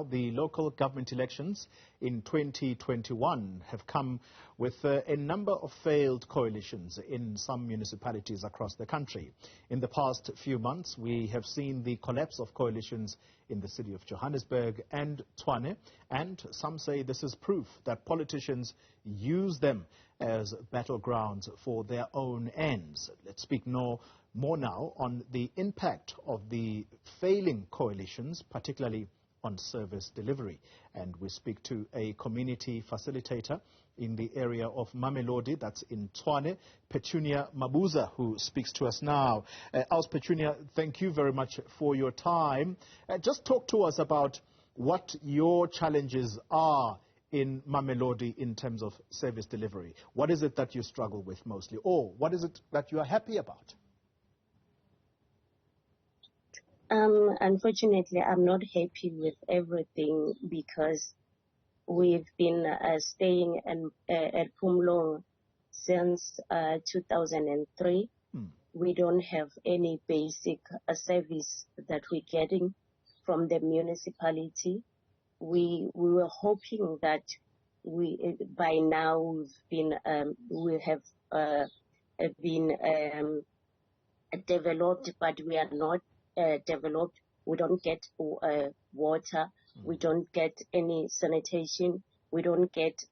Now, the local government elections in 2021 have come with a number of failed coalitions in some municipalities across the country. In the past few months, we have seen the collapse of coalitions in the city of Johannesburg and Tshwane, and some say this is proof that politicians use them as battlegrounds for their own ends. Let's speak more now on the impact of the failing coalitions, particularly on service delivery. And we speak to a community facilitator in the area of Mamelodi, that's in Tshwane, Petunia Mabuza, who speaks to us now. Petunia, thank you very much for your time. Just talk to us about what your challenges are in Mamelodi in terms of service delivery. What is it that you struggle with mostly, or what is it that you are happy about? Unfortunately, I'm not happy with everything because we've been staying at Pumlong since 2003. We don't have any basic service that we're getting from the municipality. We were hoping that by now we have been developed, but we are not developed. We don't get water. We don't get any sanitation. We don't get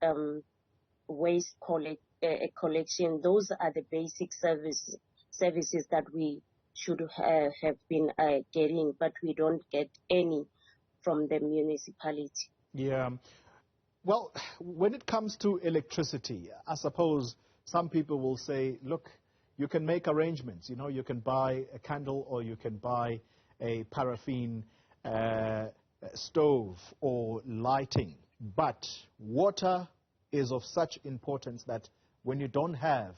waste collection. Those are the basic services that we should have been getting, but we don't get any from the municipality. Yeah. Well, when it comes to electricity, I suppose some people will say, look, you can make arrangements. You know, you can buy a candle or you can buy a paraffin stove or lighting. But water is of such importance that when you don't have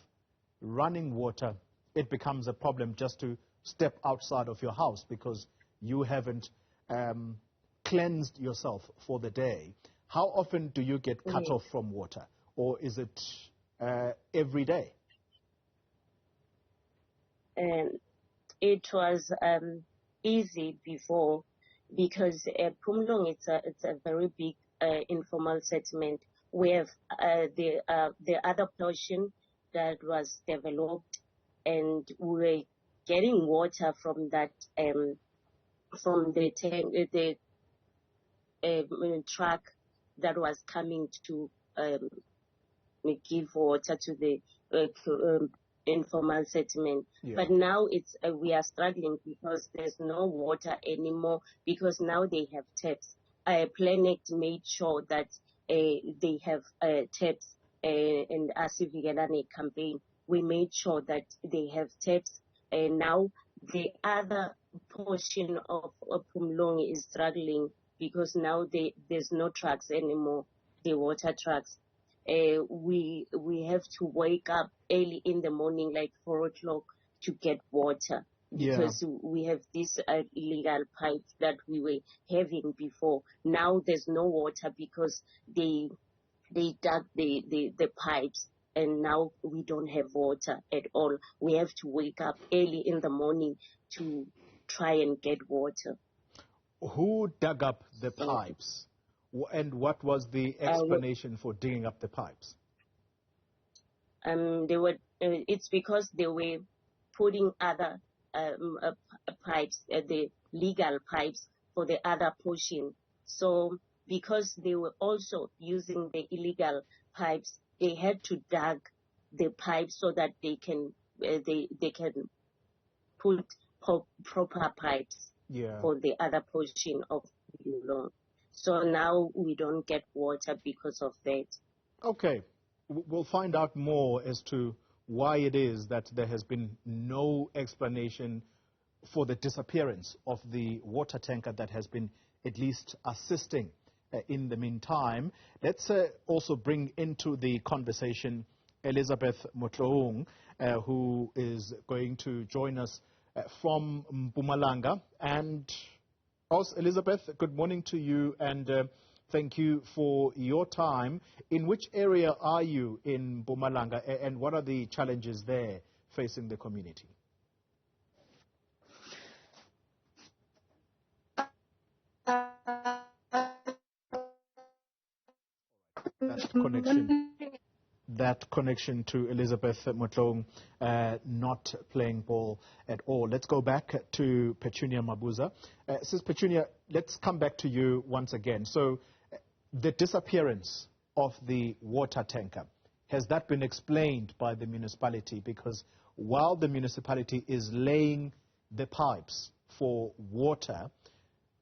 running water, it becomes a problem just to step outside of your house because you haven't cleansed yourself for the day. How often do you get cut off from water, or is it every day? It was easy before because Pumlong it's a very big informal settlement. We have the other portion that was developed, and we were getting water from that from the truck that was coming to give water to the informal settlement. Yeah. But now we are struggling because there's no water anymore because now they have taps. Planet made sure that they have taps, and Asivigelane campaign, we made sure that they have taps, and now the other portion of Pumlong is struggling because now there's no trucks anymore, the water trucks. We have to wake up early in the morning, like 4 o'clock, to get water because we have these illegal pipes that we were having before. Now there's no water because they dug the pipes, and now we don't have water at all. We have to wake up early in the morning to try and get water. Who dug up the pipes? And what was the explanation for digging up the pipes? It's because they were putting other pipes, the legal pipes, for the other portion. So because they were also using the illegal pipes, they had to dig the pipes so that they can put proper pipes for the other portion of the lawn. So now we don't get water because of that. Okay. We'll find out more as to why it is that there has been no explanation for the disappearance of the water tanker that has been at least assisting in the meantime. Let's also bring into the conversation Elizabeth Motloong, who is going to join us from Mpumalanga. And also, Elizabeth, good morning to you, and thank you for your time. In which area are you in Mpumalanga, and what are the challenges there facing the community? that connection to Elizabeth Motlong not playing ball at all. Let's go back to Petunia Mabuza. Sis Petunia, let's come back to you once again. So the disappearance of the water tanker, has that been explained by the municipality? Because while the municipality is laying the pipes for water,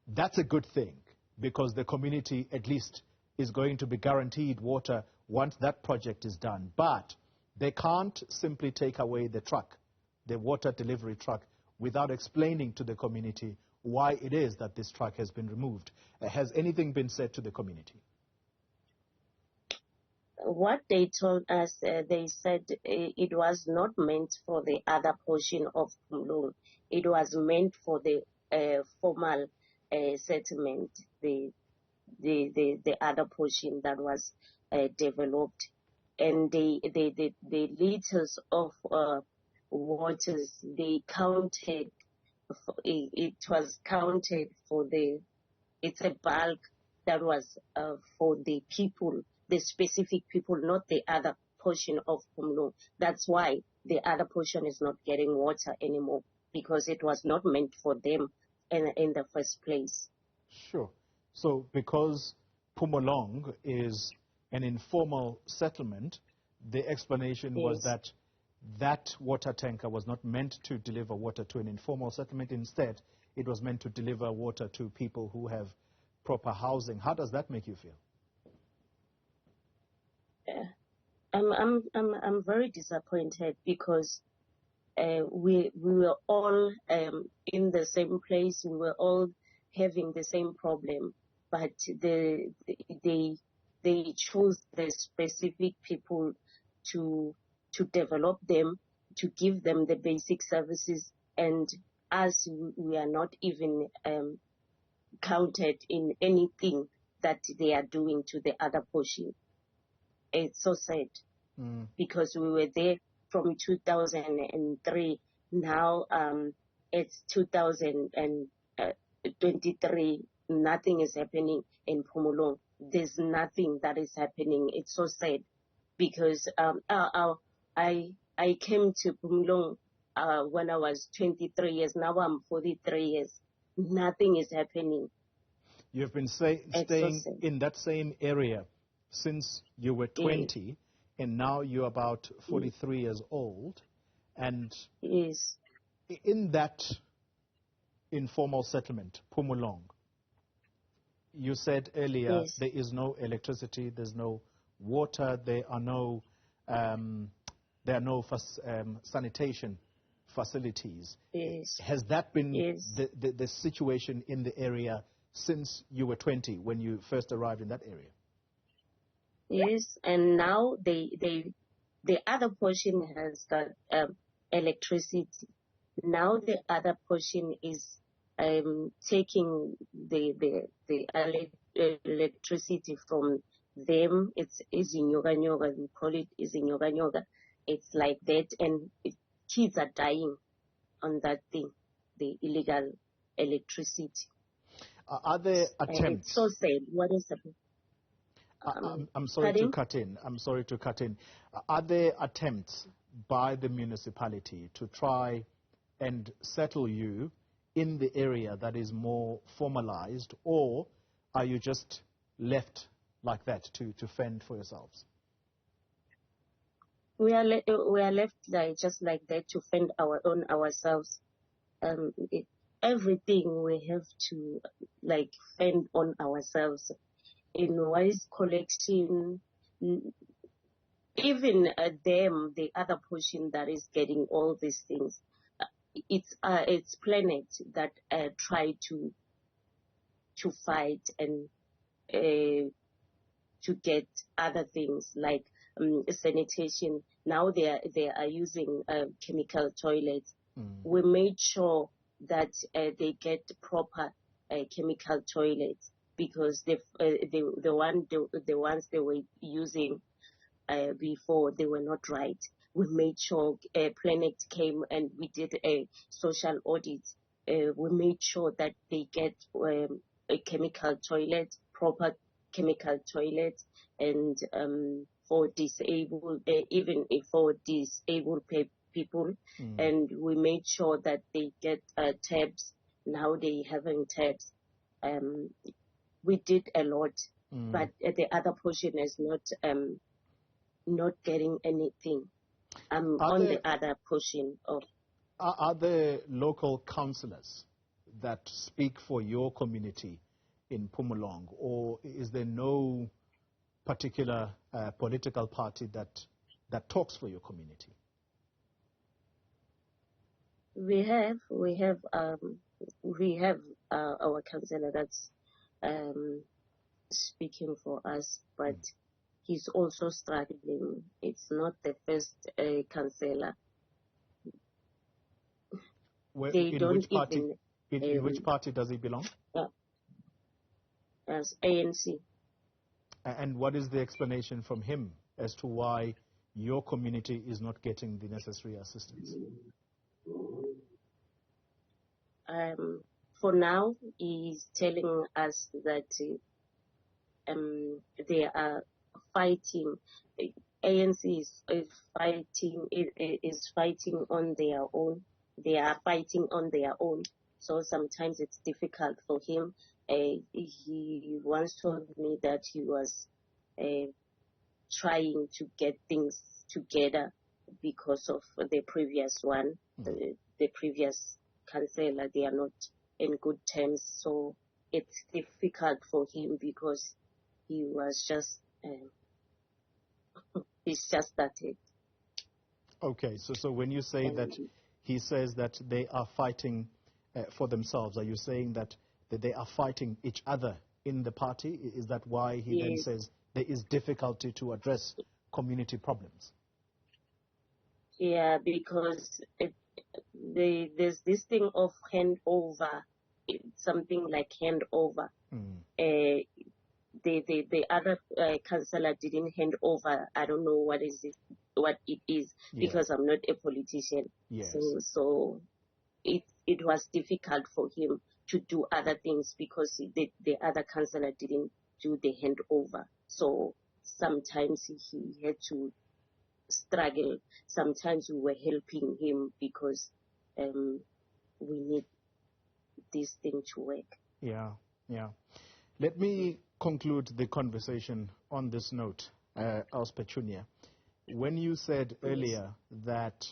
that's a good thing, because the community at least is going to be guaranteed water once that project is done. But they can't simply take away the truck, the water delivery truck, without explaining to the community why it is that this truck has been removed. Has anything been said to the community? What they told us, they said it was not meant for the other portion of Pumlong. It was meant for the formal settlement, the other portion that was developed. And the liters of waters, they counted, it was counted for it's a bulk that was for the people, the specific people, not the other portion of Pumlong. That's why the other portion is not getting water anymore, because it was not meant for them in the first place. Sure. So because Pumlong is an informal settlement, the explanation was that that water tanker was not meant to deliver water to an informal settlement. Instead, it was meant to deliver water to people who have proper housing. How does that make you feel? I'm very disappointed, because we were all in the same place. We were all having the same problem, but they chose the specific people to develop them, to give them the basic services, and us, we are not even counted in anything that they are doing to the other portion. It's so sad, because we were there from 2003. Now it's 2023. Nothing is happening in Pumlong. There's nothing that is happening. It's so sad, because I came to Pumlong when I was 23 years. Now I'm 43 years. Nothing is happening. You've been staying in that same area since you were 20, and now you're about 43 years old. And in that informal settlement, Pumlong, you said earlier there is no electricity, there's no water, there are no sanitation facilities. Has that been the situation in the area since you were 20, when you first arrived in that area? Yes, and now the other portion has got electricity. Now the other portion is taking the electricity from them. It's Izinyoga Nyoga, we call it Izinyoga Nyoga. It's like that, and kids are dying on that thing, the illegal electricity. Are there attempts? It's so sad. What is happening? I'm sorry to cut in. I'm sorry to cut in. Are there attempts by the municipality to try and settle you in the area that is more formalized, or are you just left like that to fend for yourselves? We are left just like that to fend ourselves. Everything we have to fend on ourselves. In waste collection, even the other portion that is getting all these things, it's planet that try to fight and to get other things like sanitation. Now they are using chemical toilets. We made sure that they get proper chemical toilets, because the ones they were using before, they were not right. We made sure Planet came and we did a social audit. We made sure that they get a chemical toilet, proper chemical toilet, and for disabled, even for disabled people, and we made sure that they get tabs. Now they having tabs. We did a lot, but the other portion is not getting anything. On the other portion of. Are there local councillors that speak for your community in Pumulong, or is there no particular political party that talks for your community? We have our councillor that's speaking for us, but he's also struggling. It's not the first councillor. In which party does he belong? As ANC. And what is the explanation from him as to why your community is not getting the necessary assistance? For now, he's telling us that they are fighting. ANC is fighting on their own. They are fighting on their own. So sometimes it's difficult for him. He once told me that he was trying to get things together because of the previous one, the previous councillor. They are not in good terms. So it's difficult for him because he was just, he's just started. Okay, so when you say that he says that they are fighting for themselves, are you saying that they are fighting each other in the party? Is that why he then says there is difficulty to address community problems? Yeah, because there's this thing of handover, something like handover. The other councillor didn't hand over. I don't know what it is because I'm not a politician. Yes. So it was difficult for him to do other things because the other councillor didn't do the handover. So sometimes he had to struggle. Sometimes we were helping him because we need this thing to work. Yeah. Let me conclude the conversation on this note, Petunia. When you said earlier that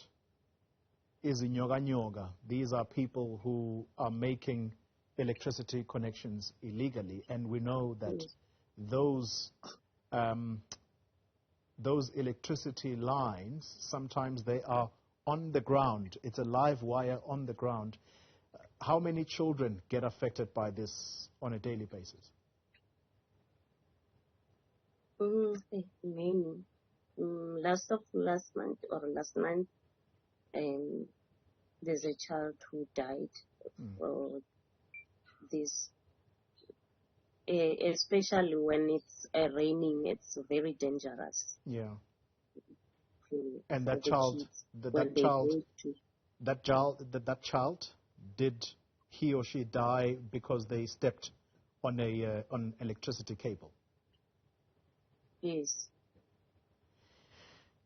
izinyoga, these are people who are making electricity connections illegally, and we know that those electricity lines, sometimes they are on the ground. It's a live wire on the ground. How many children get affected by this on a daily basis? Many. Last month, there's a child who died. This, especially when it's raining, it's very dangerous. Yeah. And that child, did he or she die because they stepped on an electricity cable? Yes.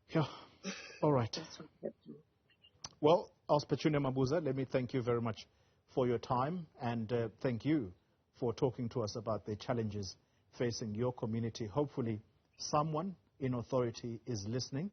Yeah. All right. That's what happened. Well, Petunia Mabuza, let me thank you very much for your time, and thank you for talking to us about the challenges facing your community. Hopefully someone in authority is listening.